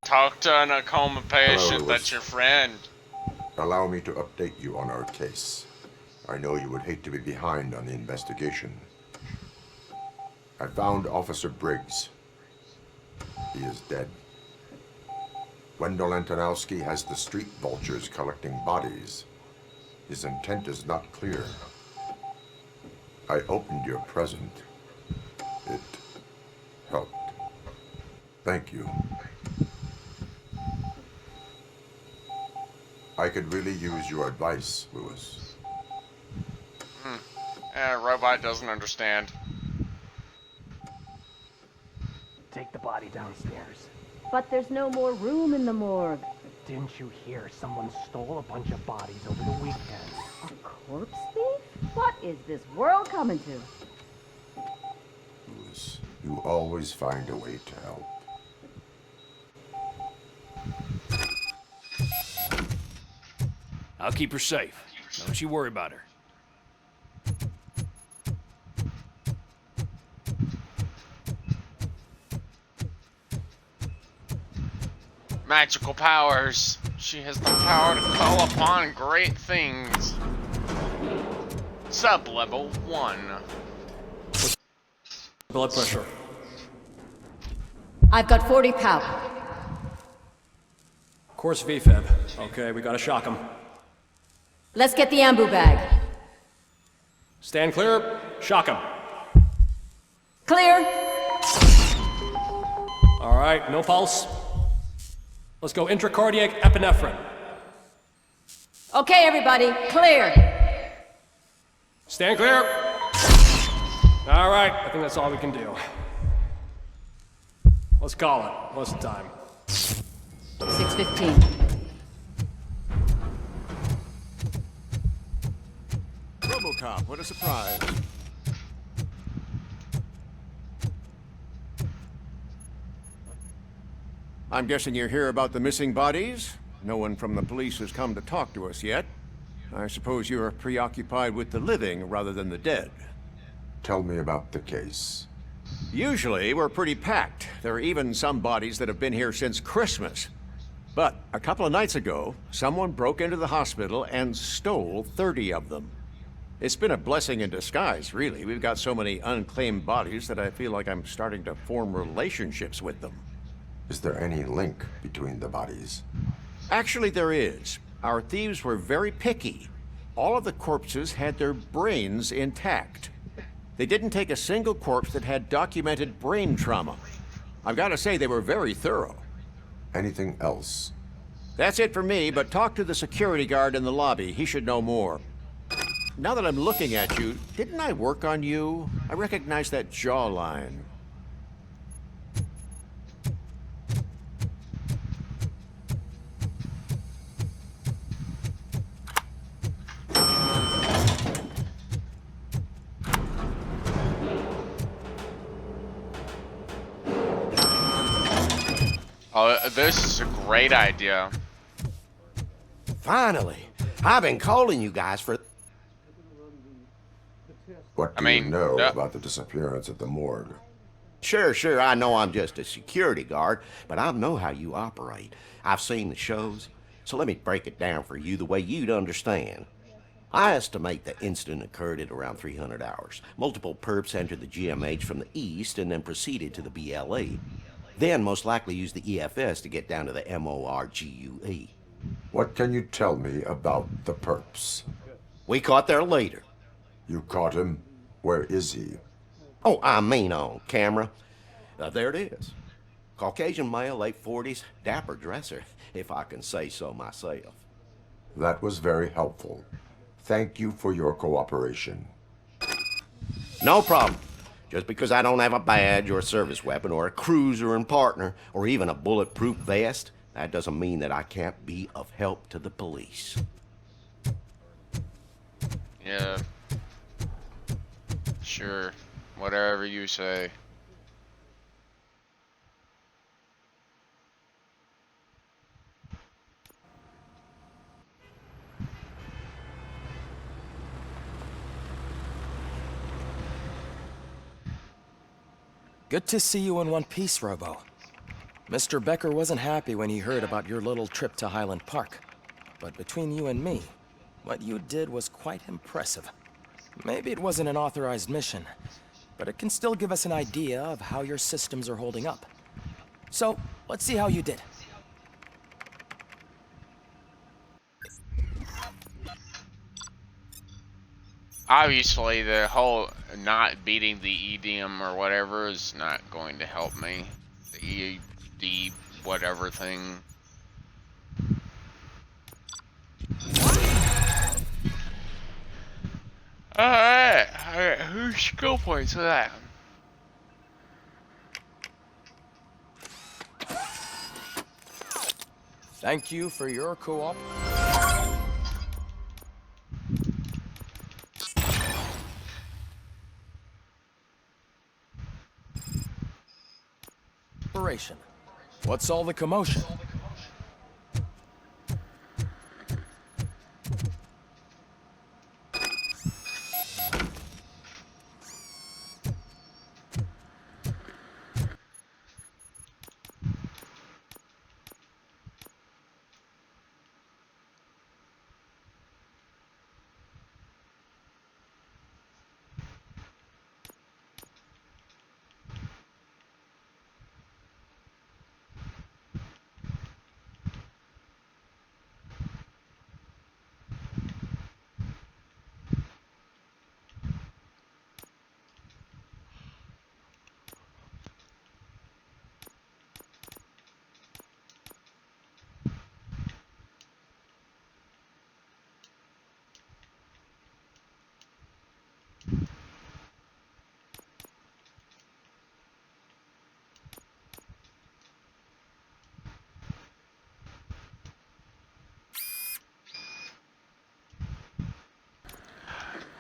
Talk to an coma patient. Hello, That's your friend. Allow me to update you on our case. I know you would hate to be behind on the investigation. I found Officer Briggs. He is dead. Wendell Antonowski has the street vultures collecting bodies. His intent is not clear. I opened your present. It helped. Thank you. I could really use your advice, Lewis. Robot doesn't understand. Take the body downstairs. But there's no more room in the morgue. Didn't you hear someone stole a bunch of bodies over the weekend? A corpse thief? What is this world coming to? Lewis, you always find a way to help. I'll keep her safe. Don't you worry about her. Magical powers. She has the power to call upon great things. Sub-level 1. Blood pressure. I've got 40 power. Course VFib. Okay, we gotta shock him. Let's get the ambu bag. Stand clear. Shock him. Clear. All right, no pulse. Let's go intracardiac epinephrine. Okay, everybody, clear. Stand clear. All right, I think that's all we can do. Let's call it. What's the time? 6:15. RoboCop, what a surprise. I'm guessing you're here about the missing bodies? No one from the police has come to talk to us yet. I suppose you're preoccupied with the living rather than the dead. Tell me about the case. Usually, we're pretty packed. There are even some bodies that have been here since Christmas. But a couple of nights ago, someone broke into the hospital and stole 30 of them. It's been a blessing in disguise, really. We've got so many unclaimed bodies that I feel like I'm starting to form relationships with them. Is there any link between the bodies? Actually, there is. Our thieves were very picky. All of the corpses had their brains intact. They didn't take a single corpse that had documented brain trauma. I've got to say, they were very thorough. Anything else? That's it for me, but talk to the security guard in the lobby. He should know more. Now that I'm looking at you, didn't I work on you? I recognize that jawline. Oh, this is a great idea. Finally. I've been calling you guys for... What do you know about the disappearance at the morgue? Sure, I know I'm just a security guard, but I know how you operate. I've seen the shows, so let me break it down for you the way you'd understand. I estimate the incident occurred at around 300 hours. Multiple perps entered the GMH from the east and then proceeded to the BLE. Then most likely used the EFS to get down to the MORGUE. What can you tell me about the perps? We caught their leader. You caught him? Where is he? Oh, I mean on camera. There it is. Caucasian male, late 40s, dapper dresser, if I can say so myself. That was very helpful. Thank you for your cooperation. No problem. Just because I don't have a badge or a service weapon or a cruiser and partner or even a bulletproof vest, that doesn't mean that I can't be of help to the police. Yeah. Sure. Whatever you say. Good to see you in one piece, Robo. Mr. Becker wasn't happy when he heard about your little trip to Highland Park. But between you and me, what you did was quite impressive. Maybe it wasn't an authorized mission, but it can still give us an idea of how your systems are holding up. So, let's see how you did. Obviously, the whole not beating the EDM or whatever is not going to help me. The ED whatever thing. Alright, who's skill points for that? Thank you for your co-op. What's all the commotion?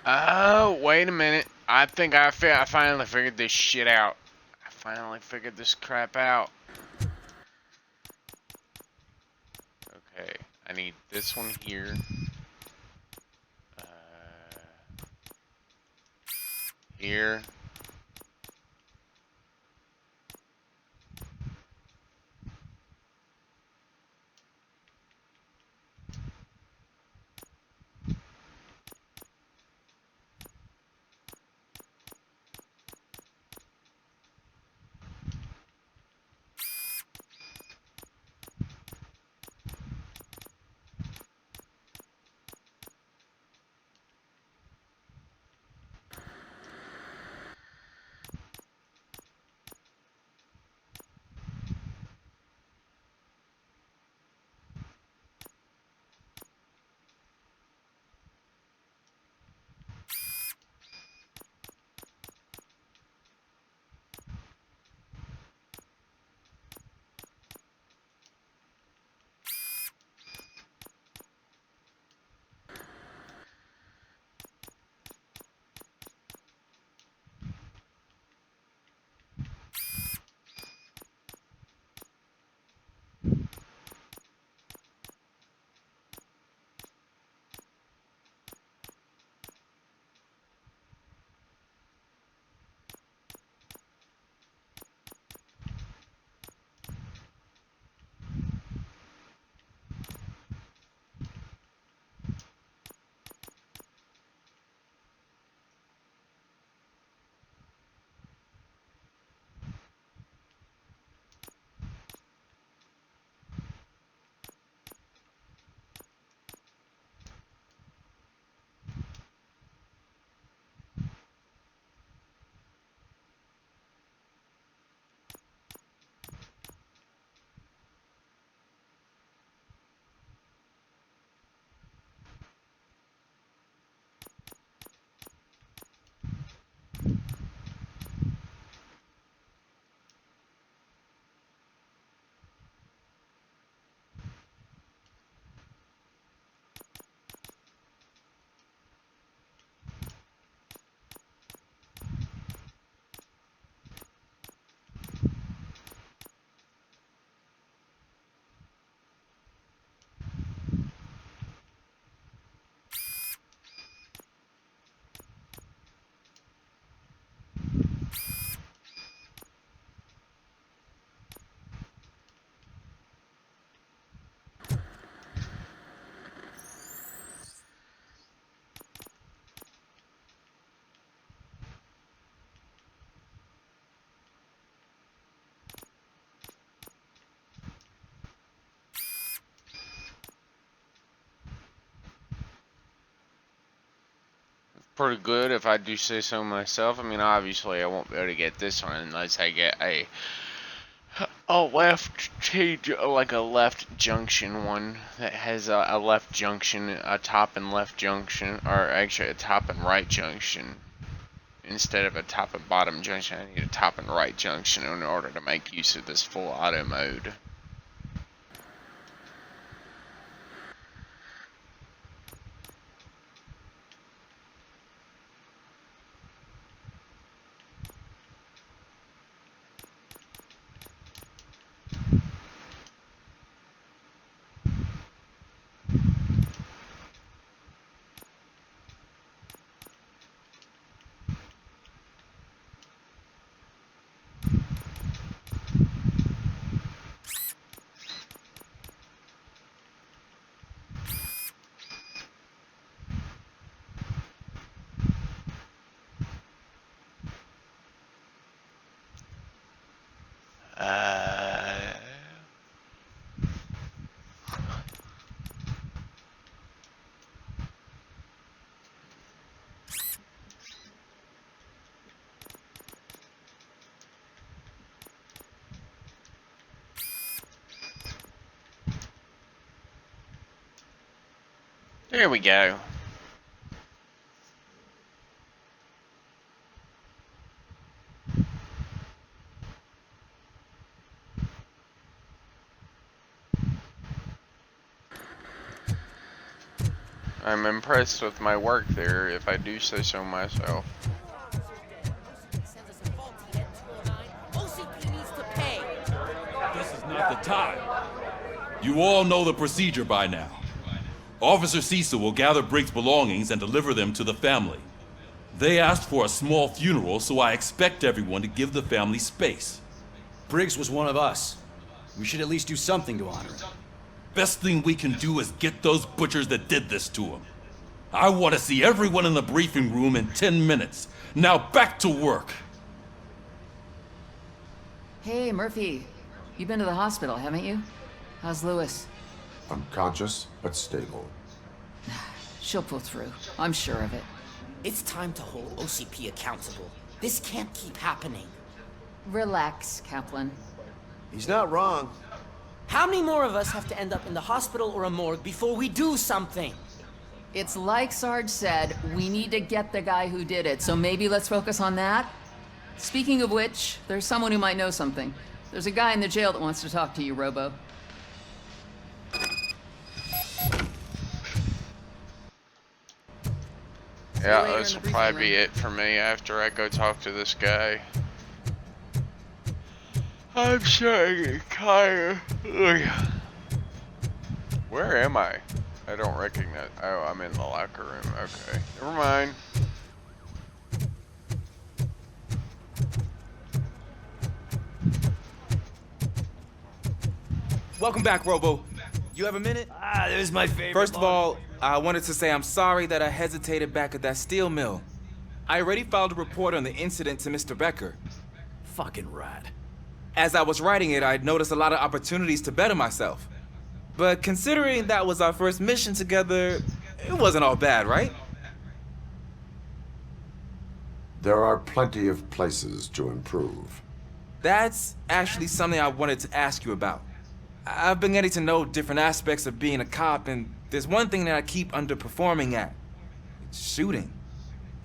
Oh, wait a minute. I think I finally figured this shit out. I finally figured this crap out. Okay, I need this one here. Here. pretty good if I do say so myself. I mean, obviously I won't be able to get this one unless I get a left change, like a left junction one that has a left junction, a top and left junction, or actually a top and right junction. Instead of a top and bottom junction, I need a top and right junction in order to make use of this full auto mode. There we go. I'm impressed with my work there, if I do say so myself. This is not the time. You all know the procedure by now. Officer Cecil will gather Briggs' belongings and deliver them to the family. They asked for a small funeral, so I expect everyone to give the family space. Briggs was one of us. We should at least do something to honor him. Best thing we can do is get those butchers that did this to him. I want to see everyone in the briefing room in 10 minutes. Now back to work. Hey, Murphy. You've been to the hospital, haven't you? How's Lewis? Unconscious, but stable. She'll pull through. I'm sure of it. It's time to hold OCP accountable. This can't keep happening. Relax, Kaplan. He's not wrong. How many more of us have to end up in the hospital or a morgue before we do something? It's like Sarge said, we need to get the guy who did it, so maybe let's focus on that? Speaking of which, there's someone who might know something. There's a guy in the jail that wants to talk to you, Robo. Yeah, this will probably be it for me after I go talk to this guy. I'm starting to get tired. Where am I? I don't recognize. Oh, I'm in the locker room. Okay, never mind. Welcome back, Robo. You have a minute? This is my favorite. First of all, I wanted to say I'm sorry that I hesitated back at that steel mill. I already filed a report on the incident to Mr. Becker. Fucking rad. As I was writing it, I'd noticed a lot of opportunities to better myself. But considering that was our first mission together, it wasn't all bad, right? There are plenty of places to improve. That's actually something I wanted to ask you about. I've been getting to know different aspects of being a cop, and there's one thing that I keep underperforming at. It's shooting.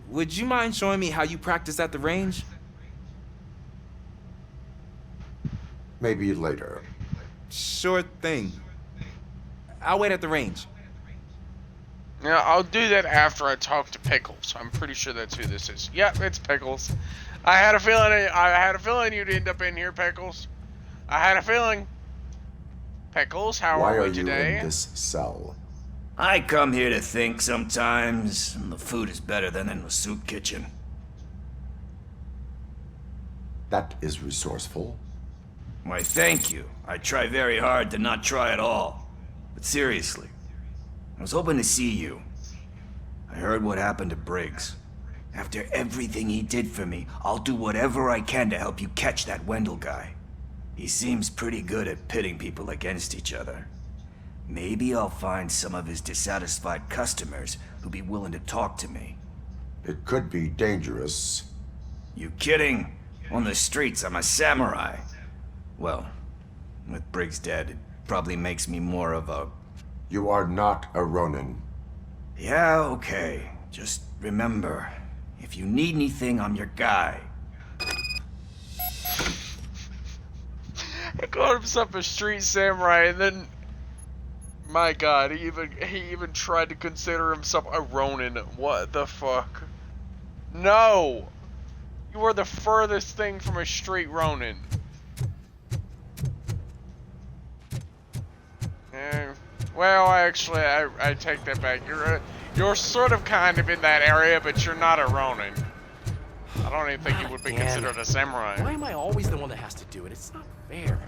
Would you mind showing me how you practice at the range? Maybe later. Sure thing. I'll wait at the range. Yeah, I'll do that after I talk to Pickles. I'm pretty sure that's who this is. Yep, it's Pickles. I had a feeling you'd end up in here, Pickles. I had a feeling. Pickles, how Why are are we today? you in this cell? I come here to think sometimes, and the food is better than in the soup kitchen. That is resourceful. Why, thank you. I try very hard to not try at all. But seriously, I was hoping to see you. I heard what happened to Briggs. After everything he did for me, I'll do whatever I can to help you catch that Wendell guy. He seems pretty good at pitting people against each other. Maybe I'll find some of his dissatisfied customers who'll be willing to talk to me. It could be dangerous. You kidding? On the streets, I'm a samurai. Well, with Briggs dead, it probably makes me more of a... You are not a Ronin. Yeah, okay. Just remember, if you need anything, I'm your guy. He called himself a street samurai, and then, my God, he even tried to consider himself a Ronin. What the fuck? No, you are the furthest thing from a street Ronin. Well, actually, I take that back. You're sort of kind of in that area, but you're not a Ronin. I don't even think you would be considered a samurai. Why am I always the one that has to do it? It's not fair.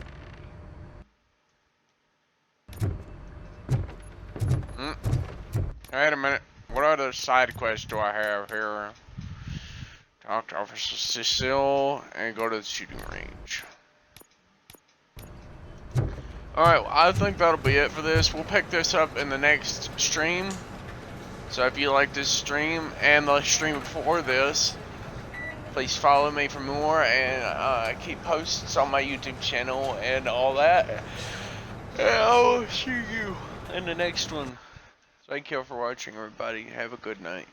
Wait a minute. What other side quests do I have here? Talk to Officer Cecile and go to the shooting range. Alright, well, I think that'll be it for this. We'll pick this up in the next stream. So if you like this stream and the stream before this, please follow me for more, and keep posts on my YouTube channel and all that. And I'll see you in the next one. Thank you for watching, everybody. Have a good night.